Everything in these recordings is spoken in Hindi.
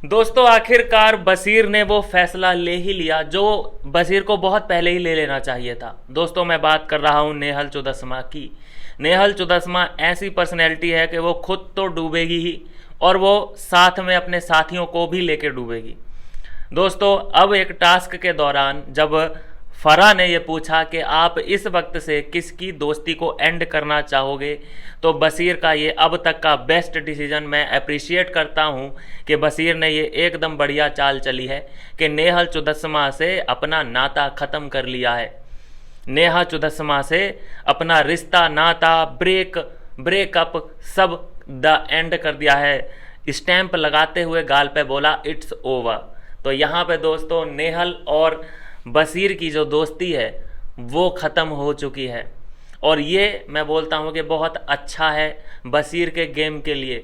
दोस्तों आखिरकार बशीर ने वो फैसला ले ही लिया जो बशीर को बहुत पहले ही ले लेना चाहिए था। दोस्तों मैं बात कर रहा हूँ नेहल चुदासमा की। नेहल चुदासमा ऐसी पर्सनैलिटी है कि वो खुद तो डूबेगी ही और वो साथ में अपने साथियों को भी लेके डूबेगी। दोस्तों अब एक टास्क के दौरान जब फरा ने ये पूछा कि आप इस वक्त से किसकी दोस्ती को एंड करना चाहोगे, तो बशीर का ये अब तक का बेस्ट डिसीजन मैं अप्रिशिएट करता हूँ कि बशीर ने ये एकदम बढ़िया चाल चली है कि नेहल चुदासमा से अपना नाता ख़त्म कर लिया है। नेहा चुदासमा से अपना रिश्ता नाता ब्रेकअप सब द एंड कर दिया है। स्टैंप लगाते हुए गाल पे बोला इट्स ओवर। तो यहाँ पे दोस्तों नेहल और बशीर की जो दोस्ती है वो ख़त्म हो चुकी है और ये मैं बोलता हूँ कि बहुत अच्छा है बशीर के गेम के लिए।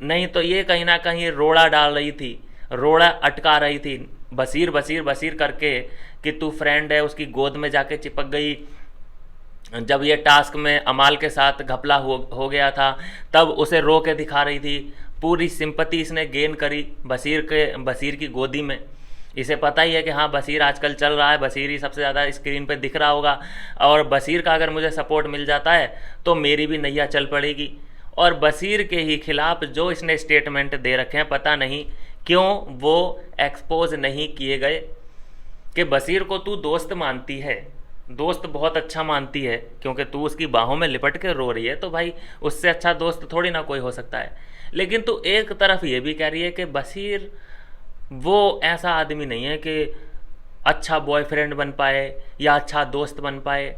नहीं तो ये कहीं ना कहीं रोड़ा डाल रही थी, रोड़ा अटका रही थी बशीर बशीर बशीर करके कि तू फ्रेंड है, उसकी गोद में जाके चिपक गई। जब ये टास्क में अमाल के साथ घपला हो गया था तब उसे रो के दिखा रही थी। पूरी सिंपैथी इसने गेन करी बशीर की गोदी में। इसे पता ही है कि हाँ बशीर आजकल चल रहा है, बशीर ही सबसे ज़्यादा स्क्रीन पे दिख रहा होगा और बशीर का अगर मुझे सपोर्ट मिल जाता है तो मेरी भी नैया चल पड़ेगी। और बशीर के ही खिलाफ जो इसने स्टेटमेंट दे रखे हैं पता नहीं क्यों वो एक्सपोज नहीं किए गए कि बशीर को तू दोस्त मानती है, दोस्त बहुत अच्छा मानती है क्योंकि तू उसकी बाहों में लिपट के रो रही है, तो भाई उससे अच्छा दोस्त थोड़ी ना कोई हो सकता है। लेकिन तू एक तरफ ये भी कह रही है कि बशीर वो ऐसा आदमी नहीं है कि अच्छा बॉयफ्रेंड बन पाए या अच्छा दोस्त बन पाए।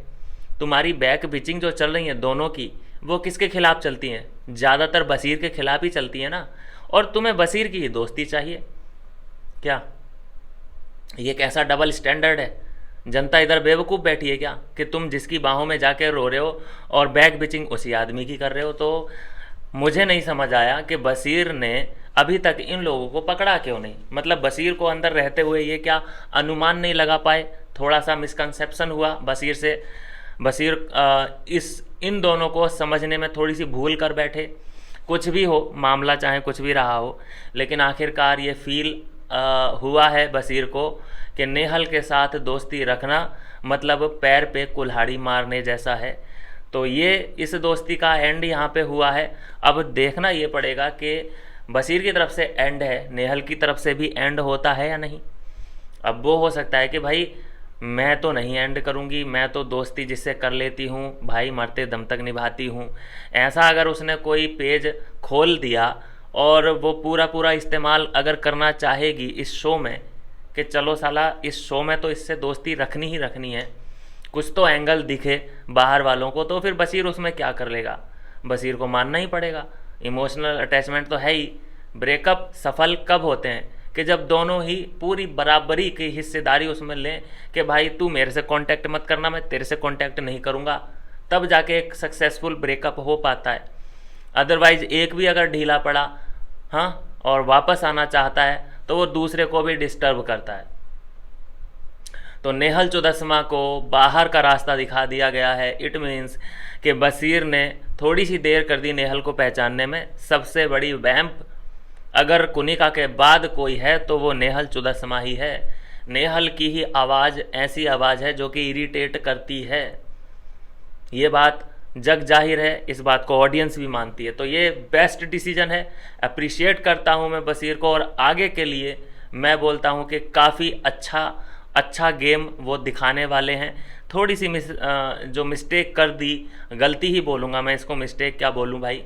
तुम्हारी बैक बिचिंग जो चल रही है दोनों की वो किसके खिलाफ चलती हैं? ज़्यादातर बशीर के खिलाफ ही चलती है ना। और तुम्हें बशीर की ही दोस्ती चाहिए क्या? ये कैसा डबल स्टैंडर्ड है? जनता इधर बेवकूफ़ बैठी है क्या कि तुम जिसकी बाहों में जाके रो रहे हो और बैक बिचिंग उसी आदमी की कर रहे हो? तो मुझे नहीं समझ आया कि बशीर ने अभी तक इन लोगों को पकड़ा क्यों नहीं। मतलब बशीर को अंदर रहते हुए ये क्या अनुमान नहीं लगा पाए? थोड़ा सा मिसकंसेप्शन हुआ बशीर से। बशीर इन दोनों को समझने में थोड़ी सी भूल कर बैठे। कुछ भी हो मामला, चाहे कुछ भी रहा हो, लेकिन आखिरकार ये फील हुआ है बशीर को कि नेहल के साथ दोस्ती रखना मतलब पैर पे कुल्हाड़ी मारने जैसा है। तो ये इस दोस्ती का एंड यहाँ पे हुआ है। अब देखना ये पड़ेगा कि बशीर की तरफ से एंड है, नेहल की तरफ से भी एंड होता है या नहीं। अब वो हो सकता है कि भाई मैं तो नहीं एंड करूँगी, मैं तो दोस्ती जिससे कर लेती हूँ भाई मरते दम तक निभाती हूँ, ऐसा अगर उसने कोई पेज खोल दिया और वो पूरा पूरा इस्तेमाल अगर करना चाहेगी इस शो में कि चलो साला इस शो में तो इससे दोस्ती रखनी ही रखनी है, कुछ तो एंगल दिखे बाहर वालों को, तो फिर बशीर उसमें क्या कर लेगा? बशीर को मानना ही पड़ेगा। इमोशनल अटैचमेंट तो है ही। ब्रेकअप सफल कब होते हैं कि जब दोनों ही पूरी बराबरी की हिस्सेदारी उसमें लें कि भाई तू मेरे से कांटेक्ट मत करना, मैं तेरे से कांटेक्ट नहीं करूँगा, तब जाके एक सक्सेसफुल ब्रेकअप हो पाता है। अदरवाइज एक भी अगर ढीला पड़ा हाँ और वापस आना चाहता है तो वो दूसरे को भी डिस्टर्ब करता है। तो नेहल चुदासमा को बाहर का रास्ता दिखा दिया गया है। इट मीन्स कि बशीर ने थोड़ी सी देर कर दी नेहल को पहचानने में। सबसे बड़ी वैम्प अगर कुनिका के बाद कोई है तो वो नेहल चुदासमा ही है। नेहल की ही आवाज़ ऐसी आवाज़ है जो कि इरिटेट करती है। ये बात जग जाहिर है, इस बात को ऑडियंस भी मानती है। तो ये बेस्ट डिसीजन है, अप्रिशिएट करता हूँ मैं बशीर को। और आगे के लिए मैं बोलता हूँ कि काफ़ी अच्छा गेम वो दिखाने वाले हैं। थोड़ी सी जो मिस्टेक कर दी, गलती ही बोलूँगा मैं इसको, मिस्टेक क्या बोलूँ भाई,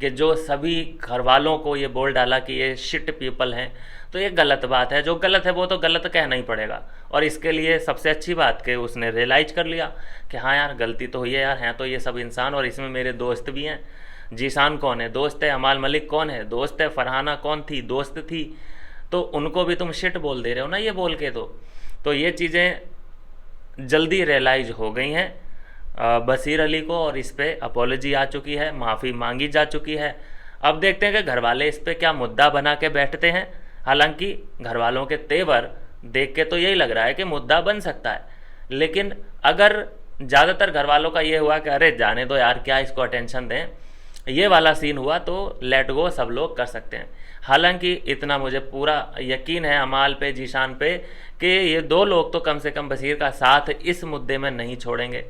कि जो सभी घर वालों को ये बोल डाला कि ये शिट पीपल हैं, तो ये गलत बात है। जो गलत है वो तो गलत कहना ही पड़ेगा। और इसके लिए सबसे अच्छी बात कि उसने रियलाइज कर लिया कि हाँ यार गलती तो हुई है यार, हैं तो ये सब इंसान और इसमें मेरे दोस्त भी हैं। जीशान कौन है? दोस्त है। अमाल मलिक कौन है? दोस्त है। फरहाना कौन थी? दोस्त थी। तो उनको भी तुम शिट बोल दे रहे हो ना ये बोल के। तो ये चीज़ें जल्दी रियलाइज हो गई हैं बशीर अली को और इस पर अपॉलोजी आ चुकी है, माफ़ी मांगी जा चुकी है। अब देखते हैं कि घर वाले इस पर क्या मुद्दा बना के बैठते हैं। हालांकि घर वालों के तेवर देख के तो यही लग रहा है कि मुद्दा बन सकता है, लेकिन अगर ज़्यादातर घर वालों का ये हुआ कि अरे जाने दो यार क्या इसको अटेंशन दें, ये वाला सीन हुआ तो लेट गो सब लोग कर सकते हैं। हालांकि इतना मुझे पूरा यकीन है अमाल पे, जीशान पे, कि ये दो लोग तो कम से कम बशीर का साथ इस मुद्दे में नहीं छोड़ेंगे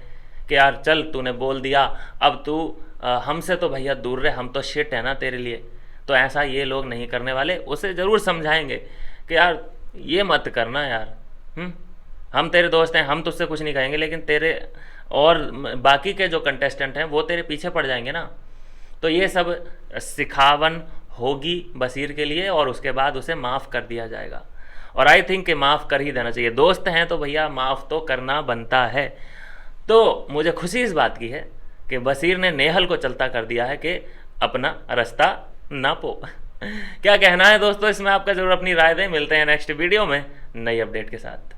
कि यार चल तूने बोल दिया, अब तू हमसे तो भैया दूर रहे, हम तो शिट है ना तेरे लिए। तो ऐसा ये लोग नहीं करने वाले, उसे ज़रूर समझाएंगे कि यार ये मत करना यार, हम तेरे दोस्त हैं, हम तुझसे कुछ नहीं कहेंगे, लेकिन तेरे और बाकी के जो कंटेस्टेंट हैं वो तेरे पीछे पड़ जाएंगे ना। तो ये सब सिखावन होगी बशीर के लिए, और उसके बाद उसे माफ़ कर दिया जाएगा। और आई थिंक कि माफ़ कर ही देना चाहिए, दोस्त हैं तो भैया माफ़ तो करना बनता है। तो मुझे खुशी इस बात की है कि बशीर ने नेहल को चलता कर दिया है कि अपना रास्ता ना पो। क्या कहना है दोस्तों इसमें आपका, ज़रूर अपनी राय दें। मिलते हैं नेक्स्ट वीडियो में नई अपडेट के साथ।